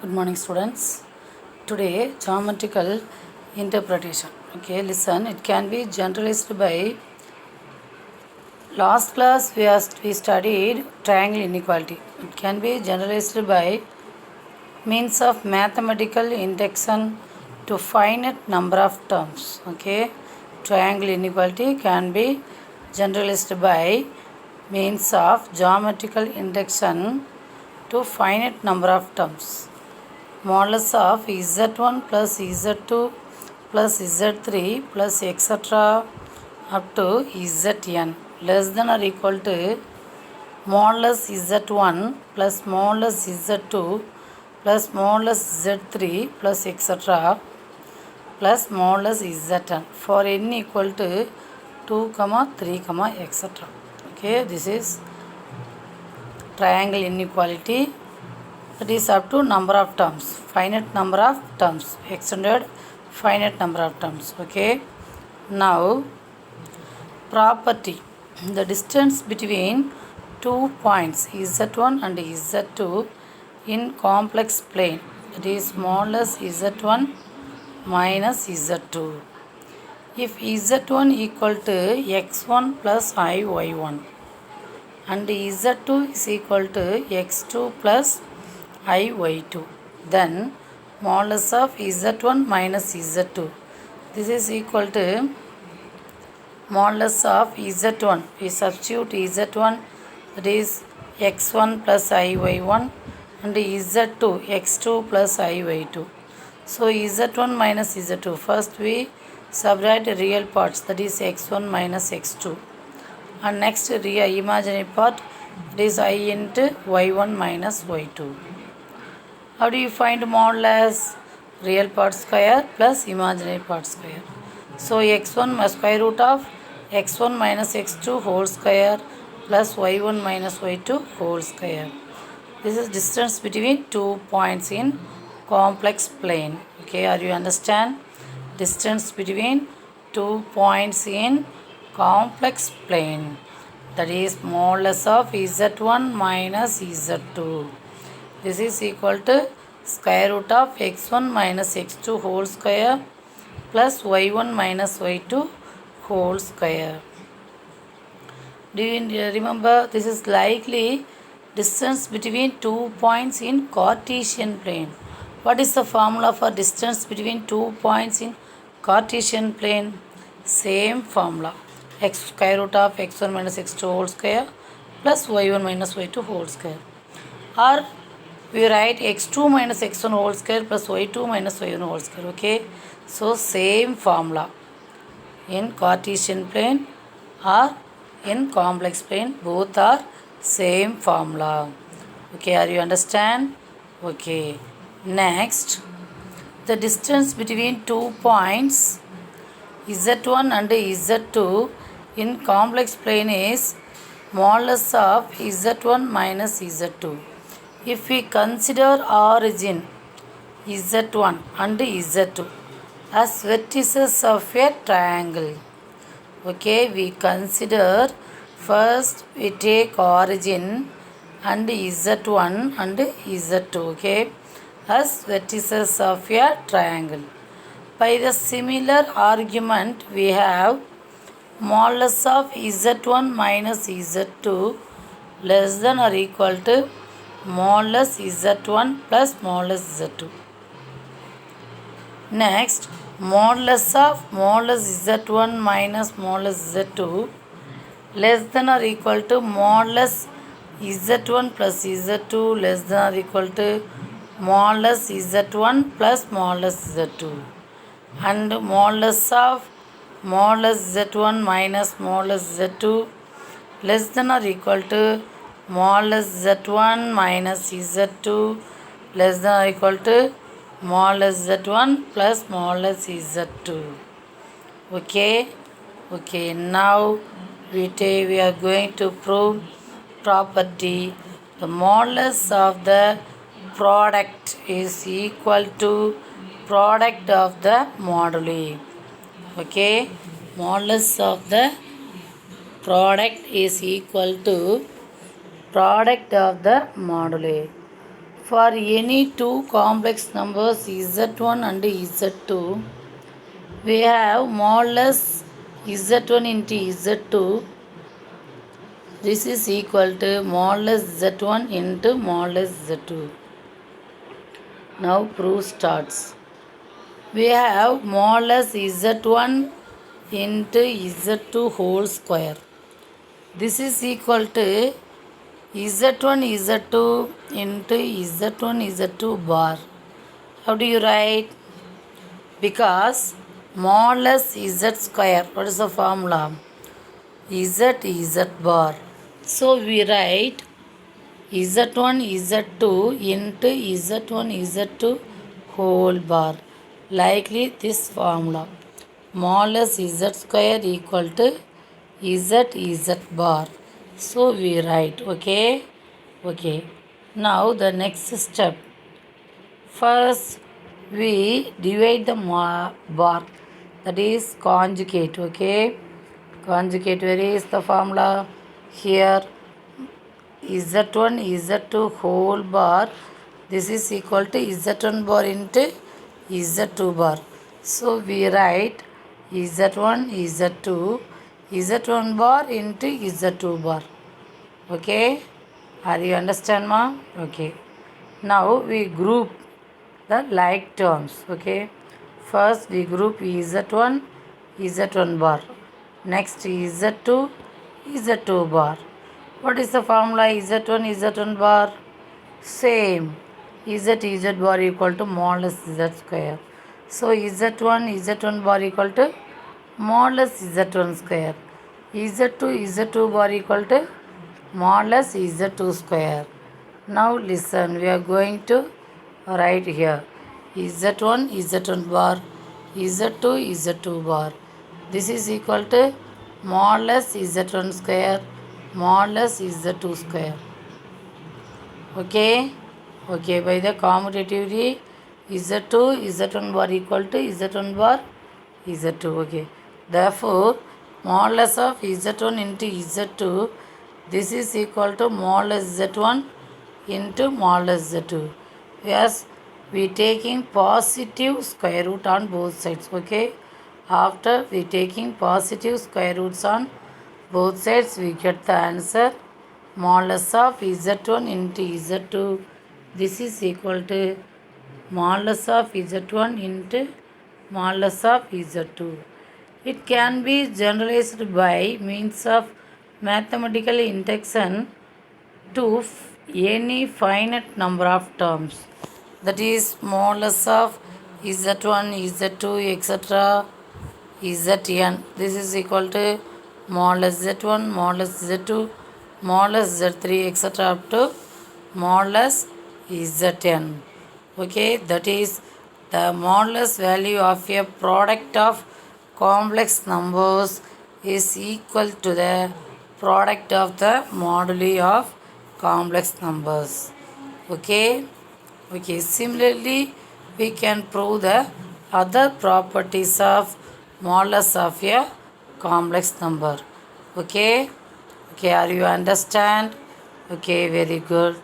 Good morning, students. Today, geometrical interpretation. Okay, listen. It can be generalized by. Last class we studied triangle inequality. It can be generalized by means of mathematical induction to finite number of terms. Okay, triangle inequality can be generalized by means of geometrical induction to finite number of terms. Modulus of z1 plus z2 plus z3 plus etc. up to zn less than or equal to modulus z1 plus modulus z2 plus modulus z3 plus etc. plus modulus zn for n equal to 2, 3, etc. Okay, this is triangle inequality. That is up to number of terms, finite number of terms, extended finite number of terms. Okay, now property, the distance between 2 points z1 and z2 in complex plane, that is modulus z1 minus z2. If z1 equal to x1 plus iy1 and z2 is equal to x2 plus iy2, then modulus of z1 minus z2, this is equal to modulus of z1. We substitute z1, that is x1 plus iy1, and z2 x2 plus iy2. So z1 minus z2, first we subtract real parts, that is x1 minus x2, and next real imaginary part, that is I into y1 minus y2. How do you find modulus? Real part square plus imaginary part square. So x1 square root of x1 minus x2 whole square plus y1 minus y2 whole square. This is distance between 2 points in complex plane. Okay, are you understand? Distance between 2 points in complex plane, that is modulus of z1 minus z2. This is equal to square root of x1 minus x2 whole square plus y1 minus y2 whole square. Do you remember, this is likely distance between 2 points in Cartesian plane. What is the formula for distance between 2 points in Cartesian plane? Same formula, x square root of x1 minus x2 whole square plus y1 minus y2 whole square, or we write x2 minus x1 whole square plus y2 minus y1 whole square. Okay, so same formula in Cartesian plane or in complex plane, both are same formula. Okay, are you understand? Okay, next, the distance between 2 points z1 and z2 in complex plane is modulus of z1 minus z2. If we consider origin z1 and z2 as vertices of a triangle, okay, we consider, first we take origin and z1 and z2, okay, as vertices of a triangle. By the similar argument, we have modulus of z1 minus z2 less than or equal to modulus z1 plus modulus z2. Next, modulus of modulus z1 minus modulus z2 less than or equal to modulus z1 plus z2 less than or equal to modulus z1 plus modulus z2, and modulus of modulus z1 minus modulus z2 less than or equal to modulus z1 minus z2 less than or equal to modulus z1 plus modulus z2. Okay, okay, now we are going to prove property. The modulus of the product is equal to product of the moduli. Okay, modulus of the product is equal to product of the moduli. For any two complex numbers z1 and z2, we have modulus z1 into z2. This is equal to modulus z1 into modulus z2. Now proof starts. We have modulus z1 into z2 whole square. This is equal to z1 z2 into z1 z2 bar. How do you write? Because modulus z square, what is the formula? Z bar. So we write z1 z2 into z1 z2 whole bar. Likely this formula. Modulus z square equal to z bar. So we write, okay. Now the next step. First we divide the bar, that is conjugate, okay. Conjugate, where is the formula? Here z1 z2 whole bar, this is equal to z1 bar into z2 bar. So we write z1 z2 z1 bar into z2 bar. Okay, are you understand, ma? Okay, now we group the like terms. Okay, first we group z1 bar, next z2 z2 bar. What is the formula? z1 z1 bar, same, z bar equal to modulus z square. So z1 z1 bar equal to modulus z1 square, z2 z2 bar equal to modulus z2 square. Now listen, we are going to write here z1 z1 bar, z2 z2 bar. This is equal to modulus z1 square, modulus z2 square. Okay, by the commutativity z2 z1 bar equal to z1 bar z2. Okay, therefore modulus of z1 into z2, this is equal to modulus z1 into modulus z2. Yes, we taking positive square root on both sides. Okay, after we taking positive square roots on both sides, we get the answer modulus of z1 into z2. This is equal to modulus of z1 into modulus of z2. It can be generalized by means of mathematical induction to any finite number of terms, that is modulus of z1 z2 etc zn. This is equal to modulus z1 modulus z2 modulus z3 etc up to modulus zn. Okay, that is the modulus value of a product of complex numbers is equal to the product of the moduli of complex numbers. Okay, similarly we can prove the other properties of modulus of a complex number. Okay, are you understand? Okay, very good.